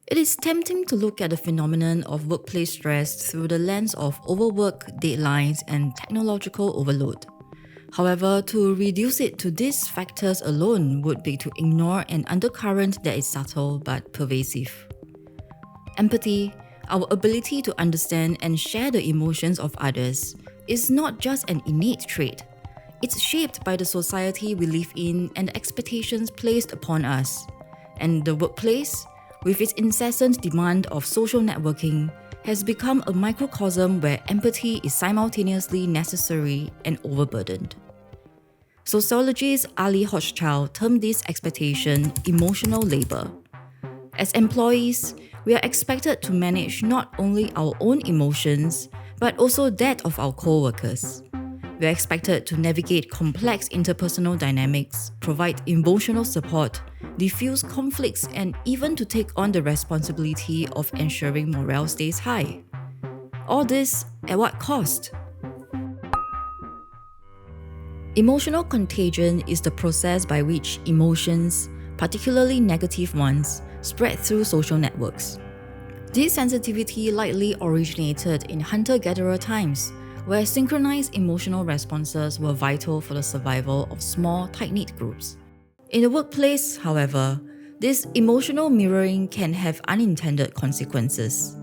It is tempting to look at the phenomenon of workplace stress through the lens of overwork, deadlines, and technological overload. However, to reduce it to these factors alone would be to ignore an undercurrent that is subtle but pervasive. Empathy, our ability to understand and share the emotions of others, is not just an innate trait. It's shaped by the society we live in and the expectations placed upon us. And the workplace, with its incessant demand of social networking, has become a microcosm where empathy is simultaneously necessary and overburdened. Sociologist Ali Hochschild termed this expectation emotional labor. As employees, we are expected to manage not only our own emotions, but also that of our co-workers. We are expected to navigate complex interpersonal dynamics, provide emotional support, diffuse conflicts, and even to take on the responsibility of ensuring morale stays high. All this at what cost? Emotional contagion is the process by which emotions, particularly negative ones, spread through social networks. This sensitivity likely originated in hunter-gatherer times, where synchronized emotional responses were vital for the survival of small, tight-knit groups. In the workplace, however, this emotional mirroring can have unintended consequences.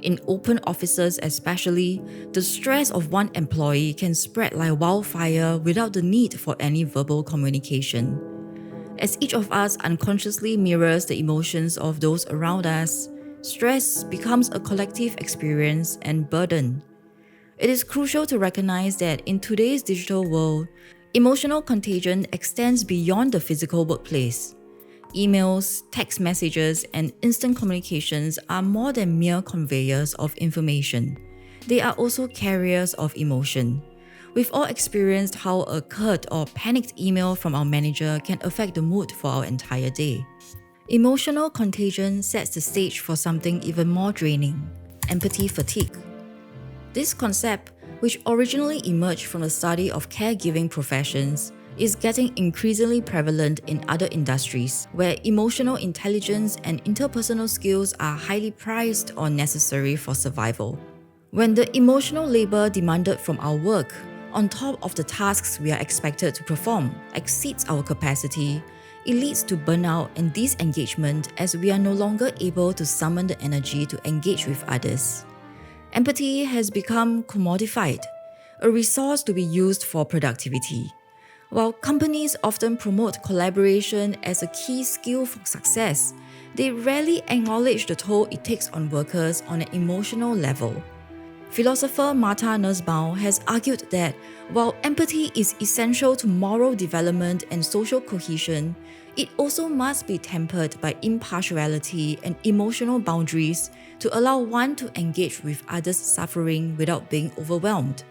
In open offices especially, the stress of one employee can spread like wildfire without the need for any verbal communication. As each of us unconsciously mirrors the emotions of those around us, stress becomes a collective experience and burden. It is crucial to recognize that in today's digital world, emotional contagion extends beyond the physical workplace. Emails, text messages, and instant communications are more than mere conveyors of information. They are also carriers of emotion. We've all experienced how a curt or panicked email from our manager can affect the mood for our entire day. Emotional contagion sets the stage for something even more draining: empathy fatigue. This concept, which originally emerged from the study of caregiving professions, is getting increasingly prevalent in other industries where emotional intelligence and interpersonal skills are highly prized or necessary for survival. When the emotional labor demanded from our work, on top of the tasks we are expected to perform, exceeds our capacity, it leads to burnout and disengagement as we are no longer able to summon the energy to engage with others. Empathy has become commodified, a resource to be used for productivity. While companies often promote collaboration as a key skill for success, they rarely acknowledge the toll it takes on workers on an emotional level. Philosopher Martha Nussbaum has argued that while empathy is essential to moral development and social cohesion, it also must be tempered by impartiality and emotional boundaries to allow one to engage with others' suffering without being overwhelmed.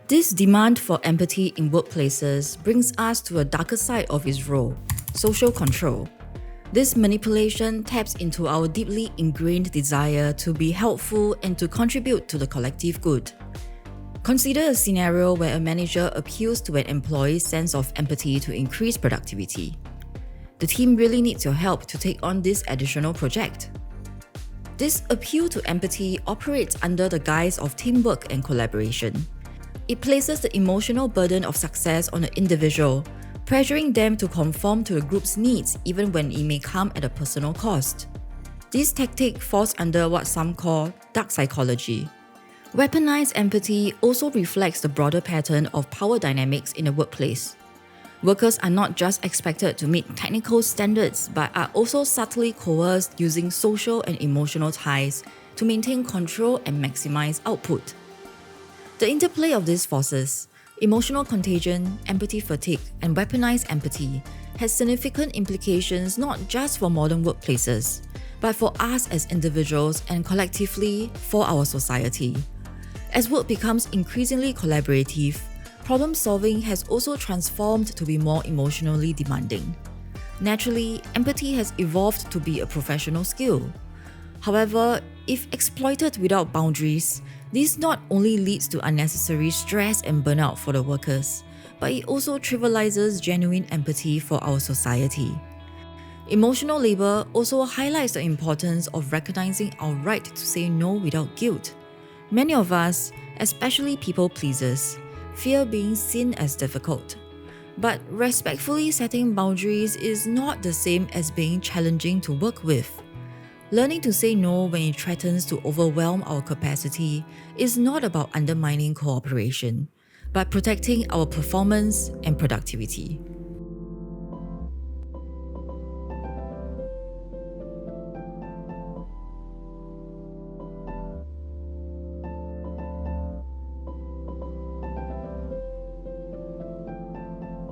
This demand for empathy in workplaces brings us to a darker side of its role: social control. This manipulation taps into our deeply ingrained desire to be helpful and to contribute to the collective good. Consider a scenario where a manager appeals to an employee's sense of empathy to increase productivity. The team really needs your help to take on this additional project. This appeal to empathy operates under the guise of teamwork and collaboration. It places the emotional burden of success on the individual, pressuring them to conform to the group's needs even when it may come at a personal cost. This tactic falls under what some call dark psychology. Weaponized empathy also reflects the broader pattern of power dynamics in the workplace. Workers are not just expected to meet technical standards, but are also subtly coerced using social and emotional ties to maintain control and maximize output. The interplay of these forces, emotional contagion, empathy fatigue, and weaponized empathy, has significant implications not just for modern workplaces, but for us as individuals and collectively for our society. As work becomes increasingly collaborative, problem-solving has also transformed to be more emotionally demanding. Naturally, empathy has evolved to be a professional skill. However, if exploited without boundaries, this not only leads to unnecessary stress and burnout for the workers, but it also trivializes genuine empathy for our society. Emotional labor also highlights the importance of recognizing our right to say no without guilt. Many of us, especially people pleasers, fear being seen as difficult. But respectfully setting boundaries is not the same as being challenging to work with. Learning to say no when it threatens to overwhelm our capacity is not about undermining cooperation, but protecting our performance and productivity.